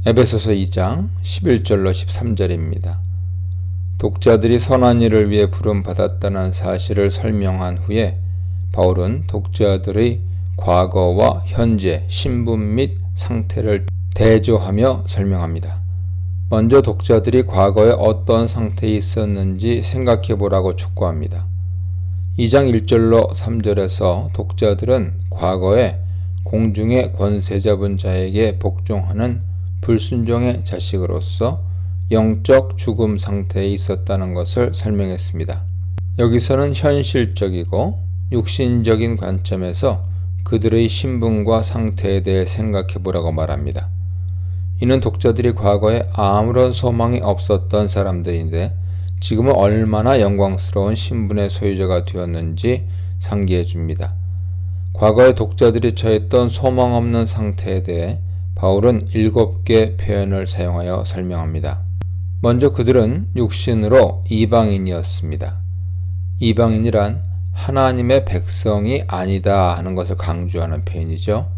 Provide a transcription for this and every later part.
에베소서 2장 11절로 13절입니다. 독자들이 선한 일을 위해 부름받았다는 사실을 설명한 후에 바울은 독자들의 과거와 현재, 신분 및 상태를 대조하며 설명합니다. 먼저 독자들이 과거에 어떤 상태에 있었는지 생각해 보라고 촉구합니다. 2장 1절로 3절에서 독자들은 과거에 공중의 권세 잡은 자에게 복종하는 불순종의 자식으로서 영적 죽음 상태에 있었다는 것을 설명했습니다. 여기서는 현실적이고 육신적인 관점에서 그들의 신분과 상태에 대해 생각해 보라고 말합니다. 이는 독자들이 과거에 아무런 소망이 없었던 사람들인데 지금은 얼마나 영광스러운 신분의 소유자가 되었는지 상기해 줍니다. 과거에 독자들이 처했던 소망 없는 상태에 대해 바울은 7개 표현을 사용하여 설명합니다. 먼저 그들은 육신으로 이방인이었습니다. 이방인이란 하나님의 백성이 아니다 하는 것을 강조하는 표현이죠.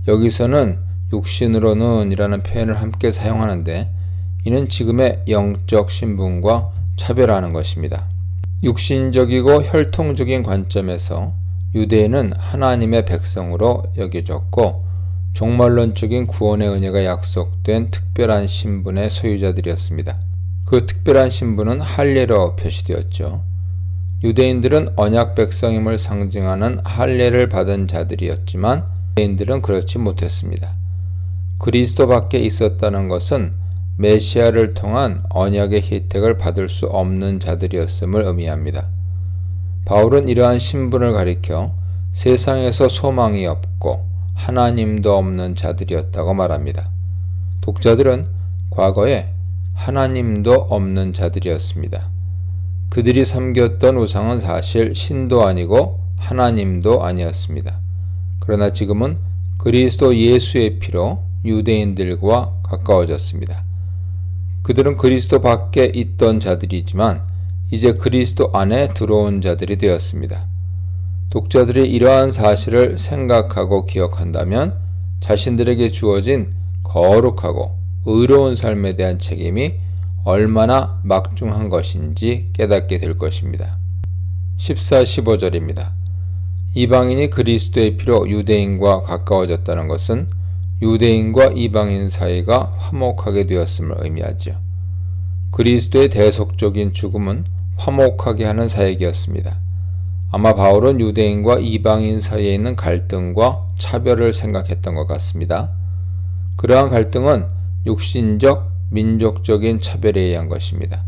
여기서는 육신으로는 이라는 표현을 함께 사용하는데 이는 지금의 영적 신분과 차별하는 것입니다. 육신적이고 혈통적인 관점에서 유대인은 하나님의 백성으로 여겨졌고 종말론적인 구원의 은혜가 약속된 특별한 신분의 소유자들이었습니다. 그 특별한 신분은 할례로 표시되었죠. 유대인들은 언약 백성임을 상징하는 할례를 받은 자들이었지만 유대인들은 그렇지 못했습니다. 그리스도 밖에 있었다는 것은 메시아를 통한 언약의 혜택을 받을 수 없는 자들이었음을 의미합니다. 바울은 이러한 신분을 가리켜 세상에서 소망이 없고 하나님도 없는 자들이었다고 말합니다. 독자들은 과거에 하나님도 없는 자들이었습니다. 그들이 섬겼던 우상은 사실 신도 아니고 하나님도 아니었습니다. 그러나 지금은 그리스도 예수의 피로 유대인들과 가까워졌습니다. 그들은 그리스도 밖에 있던 자들이지만 이제 그리스도 안에 들어온 자들이 되었습니다. 독자들이 이러한 사실을 생각하고 기억한다면 자신들에게 주어진 거룩하고 의로운 삶에 대한 책임이 얼마나 막중한 것인지 깨닫게 될 것입니다. 14, 15절입니다. 이방인이 그리스도의 피로 유대인과 가까워졌다는 것은 유대인과 이방인 사이가 화목하게 되었음을 의미하죠. 그리스도의 대속적인 죽음은 화목하게 하는 사역이었습니다. 아마 바울은 유대인과 이방인 사이에 있는 갈등과 차별을 생각했던 것 같습니다. 그러한 갈등은 육신적, 민족적인 차별에 의한 것입니다.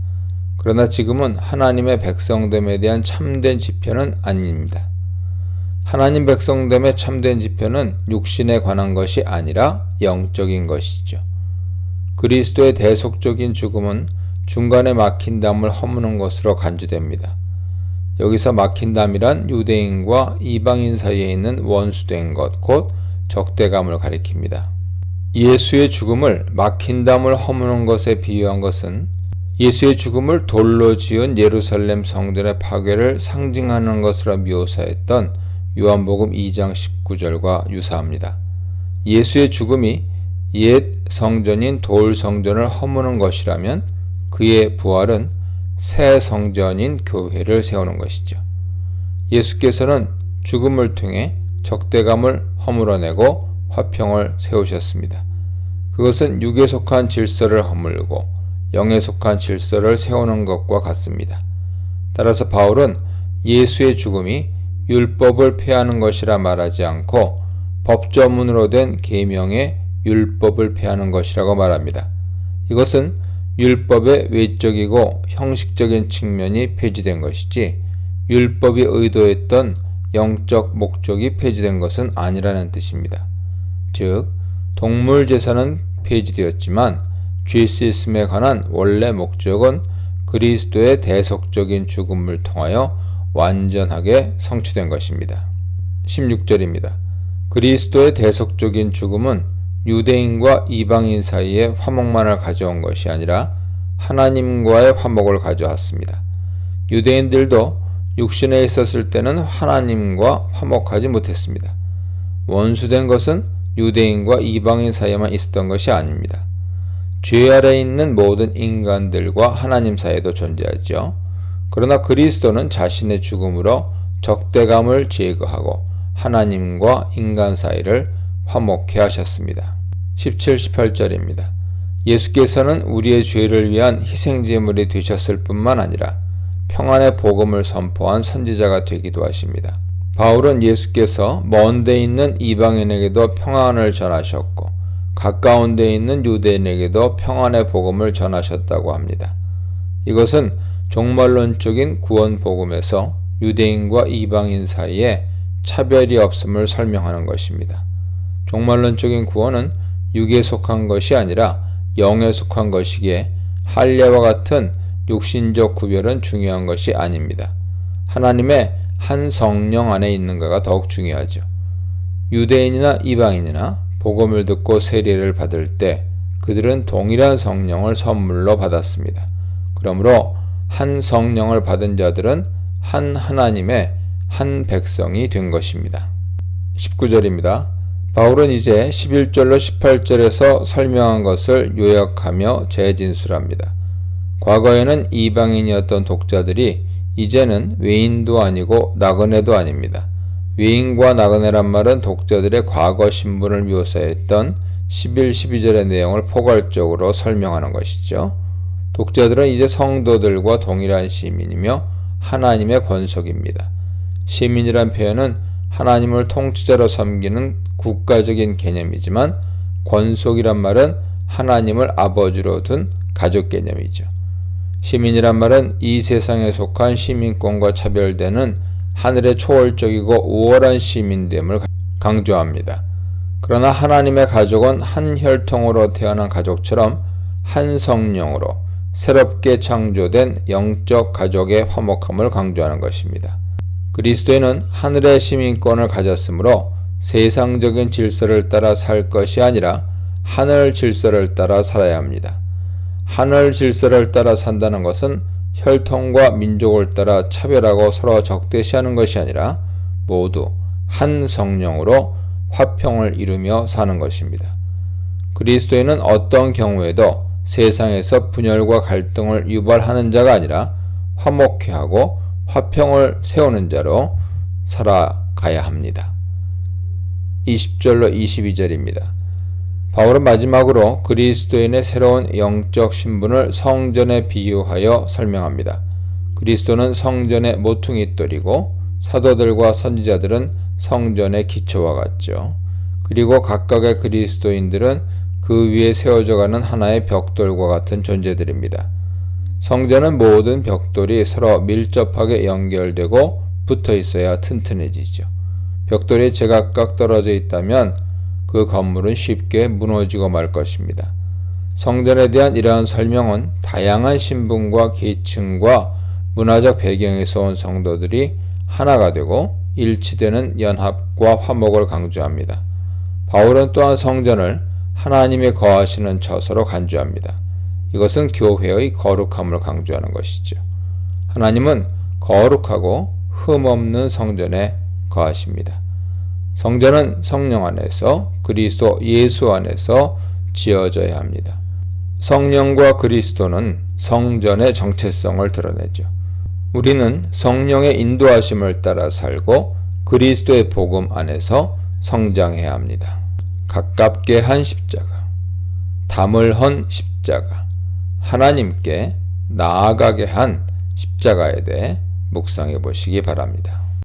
그러나 지금은 하나님의 백성됨에 대한 참된 지표는 아닙니다. 하나님 백성됨의 참된 지표는 육신에 관한 것이 아니라 영적인 것이죠. 그리스도의 대속적인 죽음은 중간에 막힌 담을 허무는 것으로 간주됩니다. 여기서 막힌 담이란 유대인과 이방인 사이에 있는 원수된 것, 곧 적대감을 가리킵니다. 예수의 죽음을 막힌 담을 허무는 것에 비유한 것은 예수의 죽음을 돌로 지은 예루살렘 성전의 파괴를 상징하는 것으로 묘사했던 요한복음 2장 19절과 유사합니다. 예수의 죽음이 옛 성전인 돌 성전을 허무는 것이라면 그의 부활은 새 성전인 교회를 세우는 것이죠. 예수께서는 죽음을 통해 적대감을 허물어내고 화평을 세우셨습니다. 그것은 육에 속한 질서를 허물고 영에 속한 질서를 세우는 것과 같습니다. 따라서 바울은 예수의 죽음이 율법을 폐하는 것이라 말하지 않고 법조문으로 된 계명의 율법을 폐하는 것이라고 말합니다. 이것은 율법의 외적이고 형식적인 측면이 폐지된 것이지 율법이 의도했던 영적 목적이 폐지된 것은 아니라는 뜻입니다. 즉, 동물 제사는 폐지되었지만 죄 씻음에 관한 원래 목적은 그리스도의 대속적인 죽음을 통하여 완전하게 성취된 것입니다. 16절입니다. 그리스도의 대속적인 죽음은 유대인과 이방인 사이에 화목만을 가져온 것이 아니라 하나님과의 화목을 가져왔습니다. 유대인들도 육신에 있었을 때는 하나님과 화목하지 못했습니다. 원수된 것은 유대인과 이방인 사이에만 있었던 것이 아닙니다. 죄 아래 있는 모든 인간들과 하나님 사이에도 존재하죠. 그러나 그리스도는 자신의 죽음으로 적대감을 제거하고 하나님과 인간 사이를 화목케 하셨습니다. 17, 18절입니다. 예수께서는 우리의 죄를 위한 희생제물이 되셨을 뿐만 아니라 평안의 복음을 선포한 선지자가 되기도 하십니다. 바울은 예수께서 먼 데 있는 이방인에게도 평안을 전하셨고 가까운 데 있는 유대인에게도 평안의 복음을 전하셨다고 합니다. 이것은 종말론적인 구원 복음에서 유대인과 이방인 사이에 차별이 없음을 설명하는 것입니다. 종말론적인 구원은 육에 속한 것이 아니라 영에 속한 것이기에 할례와 같은 육신적 구별은 중요한 것이 아닙니다. 하나님의 한 성령 안에 있는가가 더욱 중요하죠. 유대인이나 이방인이나 복음을 듣고 세례를 받을 때 그들은 동일한 성령을 선물로 받았습니다. 그러므로 한 성령을 받은 자들은 한 하나님의 한 백성이 된 것입니다. 19절입니다. 바울은 이제 11절로 18절에서 설명한 것을 요약하며 재진술합니다. 과거에는 이방인이었던 독자들이 이제는 외인도 아니고 나그네도 아닙니다. 외인과 나그네란 말은 독자들의 과거 신분을 묘사했던 11, 12절의 내용을 포괄적으로 설명하는 것이죠. 독자들은 이제 성도들과 동일한 시민이며 하나님의 권속입니다. 시민이란 표현은 하나님을 통치자로 섬기는 국가적인 개념이지만 권속이란 말은 하나님을 아버지로 둔 가족 개념이죠. 시민이란 말은 이 세상에 속한 시민권과 차별되는 하늘의 초월적이고 우월한 시민됨을 강조합니다. 그러나 하나님의 가족은 한 혈통으로 태어난 가족처럼 한 성령으로 새롭게 창조된 영적 가족의 화목함을 강조하는 것입니다. 그리스도인은 하늘의 시민권을 가졌으므로 세상적인 질서를 따라 살 것이 아니라 하늘 질서를 따라 살아야 합니다. 하늘 질서를 따라 산다는 것은 혈통과 민족을 따라 차별하고 서로 적대시하는 것이 아니라 모두 한 성령으로 화평을 이루며 사는 것입니다. 그리스도인은 어떤 경우에도 세상에서 분열과 갈등을 유발하는 자가 아니라 화목케 하고 화평을 세우는 자로 살아가야 합니다. 20절로 22절입니다. 바울은 마지막으로 그리스도인의 새로운 영적 신분을 성전에 비유하여 설명합니다. 그리스도는 성전의 모퉁이돌이고 사도들과 선지자들은 성전의 기초와 같죠. 그리고 각각의 그리스도인들은 그 위에 세워져가는 하나의 벽돌과 같은 존재들입니다. 성전은 모든 벽돌이 서로 밀접하게 연결되고 붙어 있어야 튼튼해지죠. 벽돌이 제각각 떨어져 있다면 그 건물은 쉽게 무너지고 말 것입니다. 성전에 대한 이러한 설명은 다양한 신분과 계층과 문화적 배경에서 온 성도들이 하나가 되고 일치되는 연합과 화목을 강조합니다. 바울은 또한 성전을 하나님이 거하시는 처소로 간주합니다. 이것은 교회의 거룩함을 강조하는 것이죠. 하나님은 거룩하고 흠없는 성전에 거하십니다. 성전은 성령 안에서 그리스도 예수 안에서 지어져야 합니다. 성령과 그리스도는 성전의 정체성을 드러내죠. 우리는 성령의 인도하심을 따라 살고 그리스도의 복음 안에서 성장해야 합니다. 가깝게 한 십자가, 담을 헌 십자가, 하나님께 나아가게 한 십자가에 대해 묵상해 보시기 바랍니다.